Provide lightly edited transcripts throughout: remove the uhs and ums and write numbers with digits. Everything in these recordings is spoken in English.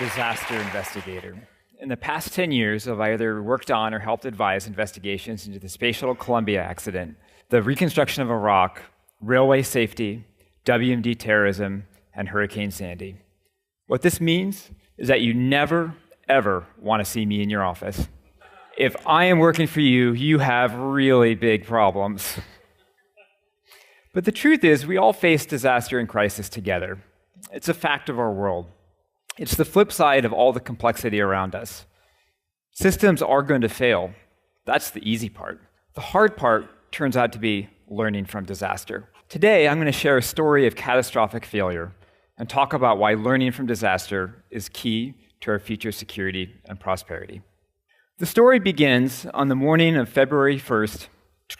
disaster investigator. In the past 10 years, I've either worked on or helped advise investigations into the Space Shuttle Columbia accident, the reconstruction of Iraq, railway safety, WMD terrorism, and Hurricane Sandy. What this means is that you never, ever want to see me in your office. If I am working for you, you have really big problems. But the truth is, we all face disaster and crisis together. It's a fact of our world. It's the flip side of all the complexity around us. Systems are going to fail. That's the easy part. The hard part turns out to be learning from disaster. Today, I'm going to share a story of catastrophic failure and talk about why learning from disaster is key to our future security and prosperity. The story begins on the morning of February 1st,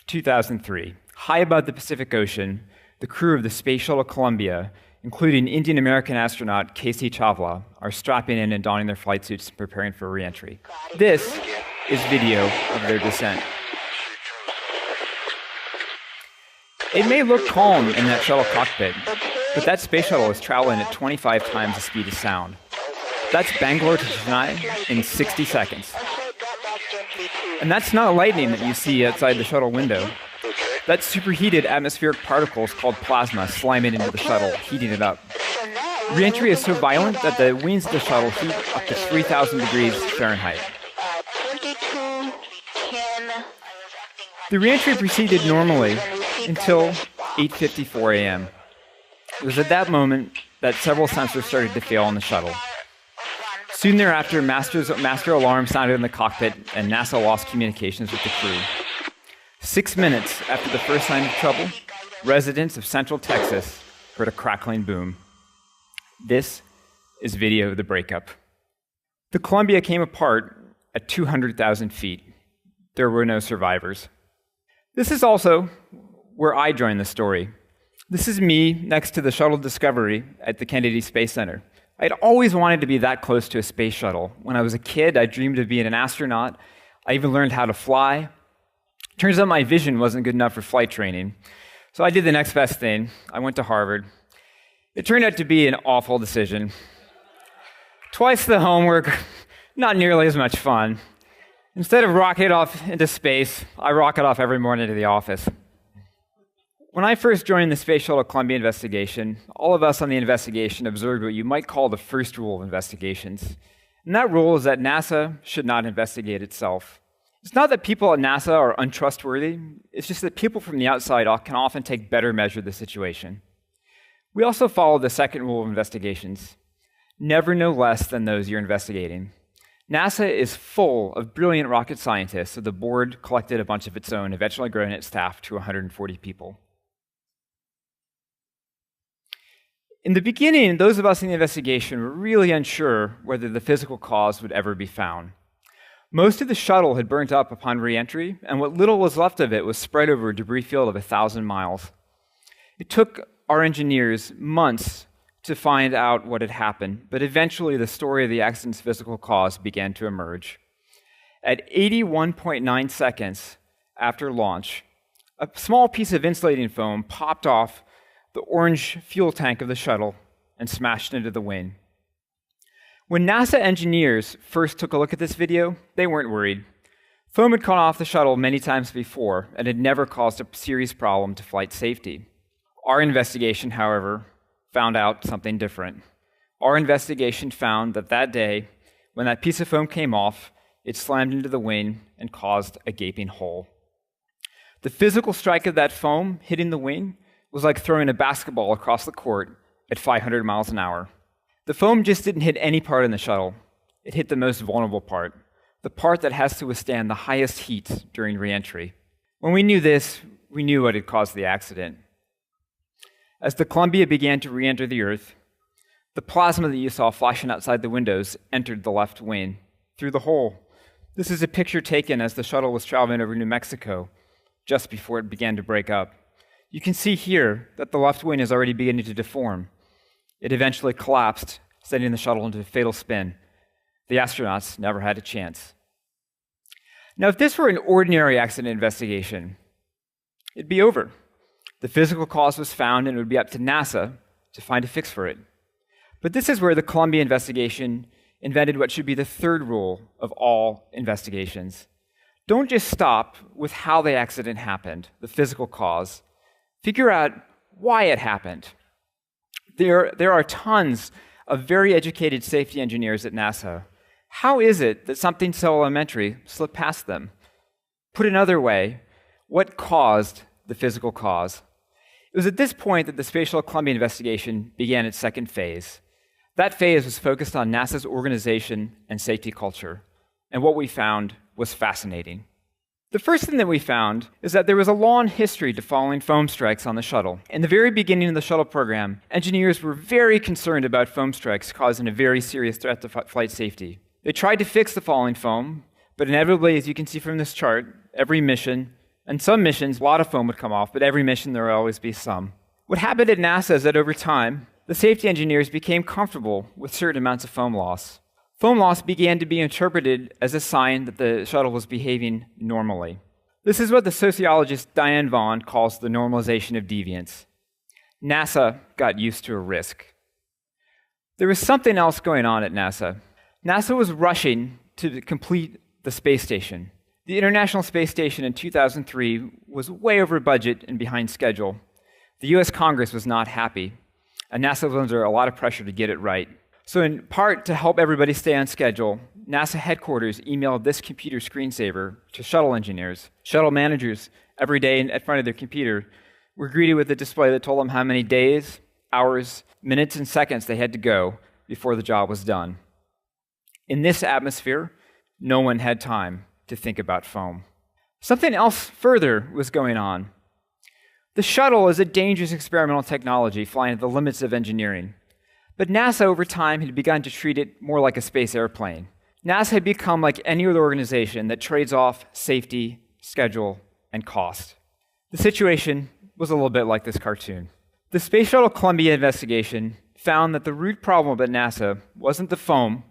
2003. High above the Pacific Ocean, the crew of the Space Shuttle Columbia, including Indian-American astronaut K.C. Chawla, are strapping in and donning their flight suits and preparing for re-entry. This is video of their descent. It may look calm in that shuttle cockpit, but that space shuttle is traveling at 25 times the speed of sound. That's Bangalore to Chennai in 60 seconds. And that's not lightning that you see outside the shuttle window. That's superheated atmospheric particles called plasma sliming into the shuttle, heating it up. Re-entry is so violent that the wings of the shuttle heat up to 3,000 degrees Fahrenheit. The re-entry proceeded normally until 8:54 a.m. It was at that moment that several sensors started to fail on the shuttle. Soon thereafter, master alarm sounded in the cockpit and NASA lost communications with the crew. 6 minutes after the first sign of trouble, residents of Central Texas heard a crackling boom. This is video of the breakup. The Columbia came apart at 200,000 feet. There were no survivors. This is also where I joined the story. This is me next to the Shuttle Discovery at the Kennedy Space Center. I'd always wanted to be that close to a space shuttle. When I was a kid, I dreamed of being an astronaut. I even learned how to fly. Turns out my vision wasn't good enough for flight training. So I did the next best thing. I went to Harvard. It turned out to be an awful decision. Twice the homework, not nearly as much fun. Instead of rocketing off into space, I rocket off every morning to the office. When I first joined the Space Shuttle Columbia investigation, all of us on the investigation observed what you might call the first rule of investigations. And that rule is that NASA should not investigate itself. It's not that people at NASA are untrustworthy, it's just that people from the outside can often take better measure of the situation. We also follow the second rule of investigations. Never know less than those you're investigating. NASA is full of brilliant rocket scientists, so the board collected a bunch of its own, eventually growing its staff to 140 people. In the beginning, those of us in the investigation were really unsure whether the physical cause would ever be found. Most of the shuttle had burnt up upon re-entry, and what little was left of it was spread over a debris field of 1,000 miles. It took our engineers months to find out what had happened, but eventually the story of the accident's physical cause began to emerge. At 81.9 seconds after launch, a small piece of insulating foam popped off the orange fuel tank of the shuttle and smashed into the wing. When NASA engineers first took a look at this video, they weren't worried. Foam had come off the shuttle many times before and had never caused a serious problem to flight safety. Our investigation, however, found out something different. Our investigation found that that day, when that piece of foam came off, it slammed into the wing and caused a gaping hole. The physical strike of that foam hitting the wing was like throwing a basketball across the court at 500 miles an hour. The foam just didn't hit any part in the shuttle. It hit the most vulnerable part, the part that has to withstand the highest heat during re-entry. When we knew this, we knew what had caused the accident. As the Columbia began to re-enter the Earth, the plasma that you saw flashing outside the windows entered the left wing through the hole. This is a picture taken as the shuttle was traveling over New Mexico just before it began to break up. You can see here that the left wing is already beginning to deform. It eventually collapsed, sending the shuttle into a fatal spin. The astronauts never had a chance. Now, if this were an ordinary accident investigation, it'd be over. The physical cause was found, and it would be up to NASA to find a fix for it. But this is where the Columbia investigation invented what should be the third rule of all investigations. Don't just stop with how the accident happened, the physical cause. Figure out why it happened. There are tons of very educated safety engineers at NASA. How is it that something so elementary slipped past them? Put another way, what caused the physical cause? It was at this point that the Space Shuttle Columbia investigation began its second phase. That phase was focused on NASA's organization and safety culture, and what we found was fascinating. The first thing that we found is that there was a long history to following foam strikes on the shuttle. In the very beginning of the shuttle program, engineers were very concerned about foam strikes causing a very serious threat to flight safety. They tried to fix the falling foam, but inevitably, as you can see from this chart, every mission, and some missions, a lot of foam would come off, but every mission there would always be some. What happened at NASA is that over time, the safety engineers became comfortable with certain amounts of foam loss. Foam loss began to be interpreted as a sign that the shuttle was behaving normally. This is what the sociologist Diane Vaughan calls the normalization of deviance. NASA got used to a risk. There was something else going on at NASA. NASA was rushing to complete the space station. The International Space Station in 2003 was way over budget and behind schedule. The US Congress was not happy, and NASA was under a lot of pressure to get it right. So in part, to help everybody stay on schedule, NASA headquarters emailed this computer screensaver to shuttle engineers. Shuttle managers, every day in front of their computer, were greeted with a display that told them how many days, hours, minutes, and seconds they had to go before the job was done. In this atmosphere, no one had time to think about foam. Something else further was going on. The shuttle is a dangerous experimental technology flying at the limits of engineering. But NASA, over time, had begun to treat it more like a space airplane. NASA had become like any other organization that trades off safety, schedule, and cost. The situation was a little bit like this cartoon. The Space Shuttle Columbia investigation found that the root problem at NASA wasn't the foam,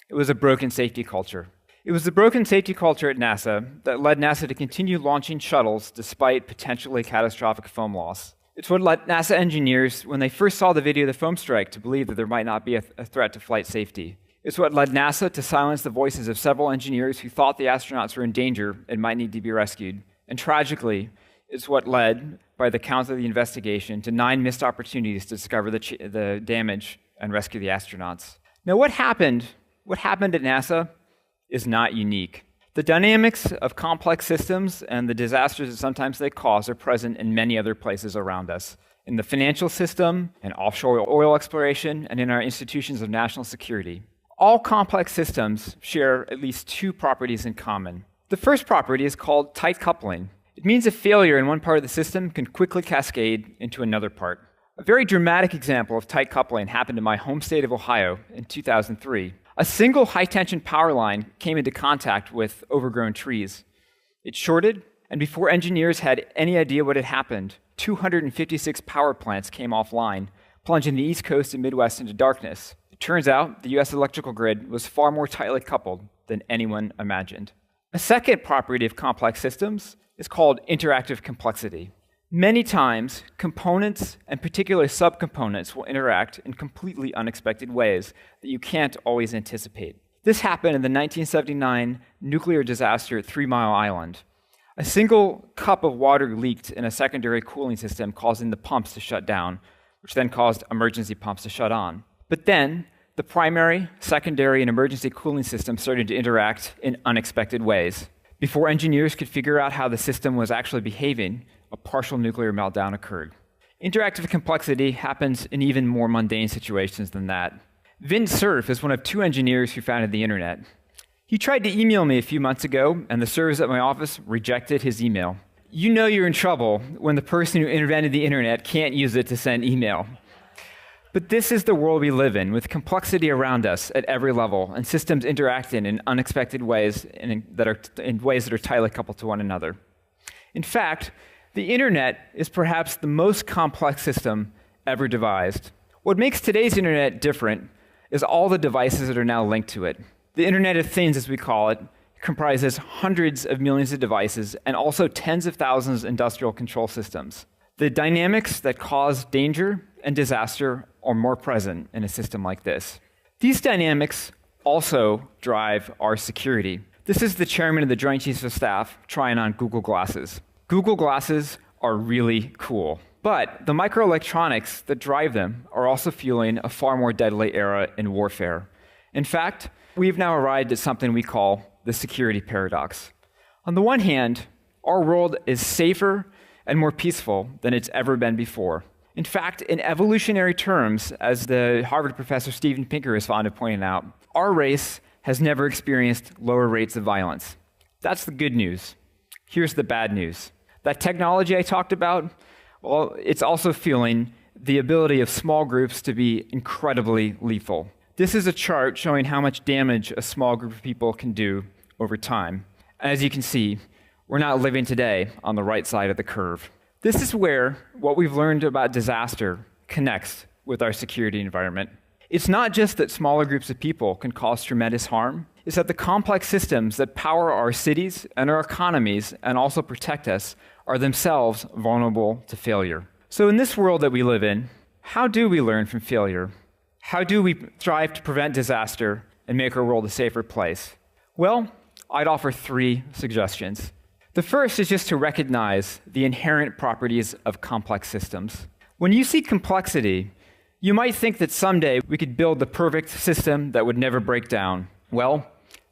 it was a broken safety culture. It was the broken safety culture at NASA that led NASA to continue launching shuttles despite potentially catastrophic foam loss. It's what led NASA engineers, when they first saw the video of the foam strike, to believe that there might not be a threat to flight safety. It's what led NASA to silence the voices of several engineers who thought the astronauts were in danger and might need to be rescued. And tragically, it's what led, by the count of the investigation, to 9 missed opportunities to discover the damage and rescue the astronauts. Now, what happened at NASA is not unique. The dynamics of complex systems and the disasters that sometimes they cause are present in many other places around us. In the financial system, in offshore oil exploration, and in our institutions of national security. All complex systems share at least 2 properties in common. The first property is called tight coupling. It means a failure in one part of the system can quickly cascade into another part. A very dramatic example of tight coupling happened in my home state of Ohio in 2003. A single high-tension power line came into contact with overgrown trees. It shorted, and before engineers had any idea what had happened, 256 power plants came offline, plunging the East Coast and Midwest into darkness. It turns out the U.S. electrical grid was far more tightly coupled than anyone imagined. A second property of complex systems is called interactive complexity. Many times, components and particular subcomponents will interact in completely unexpected ways that you can't always anticipate. This happened in the 1979 nuclear disaster at 3 Mile Island. A single cup of water leaked in a secondary cooling system, causing the pumps to shut down, which then caused emergency pumps to shut on. But then, the primary, secondary, and emergency cooling systems started to interact in unexpected ways. Before engineers could figure out how the system was actually behaving, a partial nuclear meltdown occurred. Interactive complexity happens in even more mundane situations than that. Vint Cerf is one of 2 engineers who founded the internet. He tried to email me a few months ago, and the servers at my office rejected his email. You know you're in trouble when the person who invented the internet can't use it to send email. But this is the world we live in, with complexity around us at every level, and systems interacting in unexpected ways and in ways that are tightly coupled to one another. In fact, the internet is perhaps the most complex system ever devised. What makes today's internet different is all the devices that are now linked to it. The Internet of Things, as we call it, comprises hundreds of millions of devices and also tens of thousands of industrial control systems. The dynamics that cause danger and disaster are more present in a system like this. These dynamics also drive our security. This is the chairman of the Joint Chiefs of Staff trying on Google Glasses. Google Glasses are really cool, but the microelectronics that drive them are also fueling a far more deadly era in warfare. In fact, we've now arrived at something we call the security paradox. On the one hand, our world is safer and more peaceful than it's ever been before. In fact, in evolutionary terms, as the Harvard professor Steven Pinker is fond of pointing out, our race has never experienced lower rates of violence. That's the good news. Here's the bad news. That technology I talked about, well, it's also fueling the ability of small groups to be incredibly lethal. This is a chart showing how much damage a small group of people can do over time. As you can see, we're not living today on the right side of the curve. This is where what we've learned about disaster connects with our security environment. It's not just that smaller groups of people can cause tremendous harm, it's that the complex systems that power our cities and our economies and also protect us are themselves vulnerable to failure. So in this world that we live in, how do we learn from failure? How do we strive to prevent disaster and make our world a safer place? Well, I'd offer 3 suggestions. The first is just to recognize the inherent properties of complex systems. When you see complexity, you might think that someday we could build the perfect system that would never break down. Well,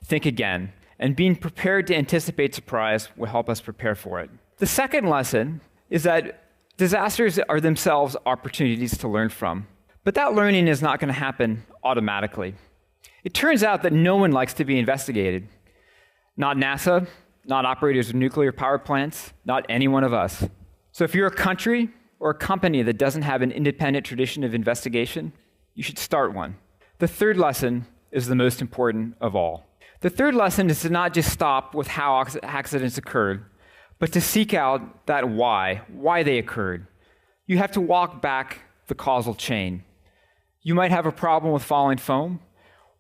think again, and being prepared to anticipate surprise will help us prepare for it. The second lesson is that disasters are themselves opportunities to learn from, but that learning is not going to happen automatically. It turns out that no one likes to be investigated. Not NASA, not operators of nuclear power plants, not any one of us. So if you're a country or a company that doesn't have an independent tradition of investigation, you should start one. The third lesson is the most important of all. The third lesson is to not just stop with how accidents occurred, but to seek out that why they occurred. You have to walk back the causal chain. You might have a problem with falling foam,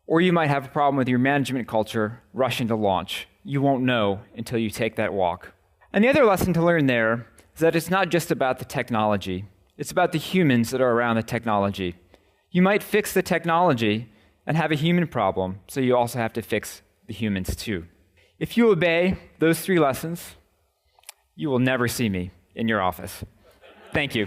or you might have a problem with your management culture rushing to launch. You won't know until you take that walk. And the other lesson to learn there is that it's not just about the technology. It's about the humans that are around the technology. You might fix the technology and have a human problem, so you also have to fix the humans too. If you obey those 3 lessons, you will never see me in your office. Thank you.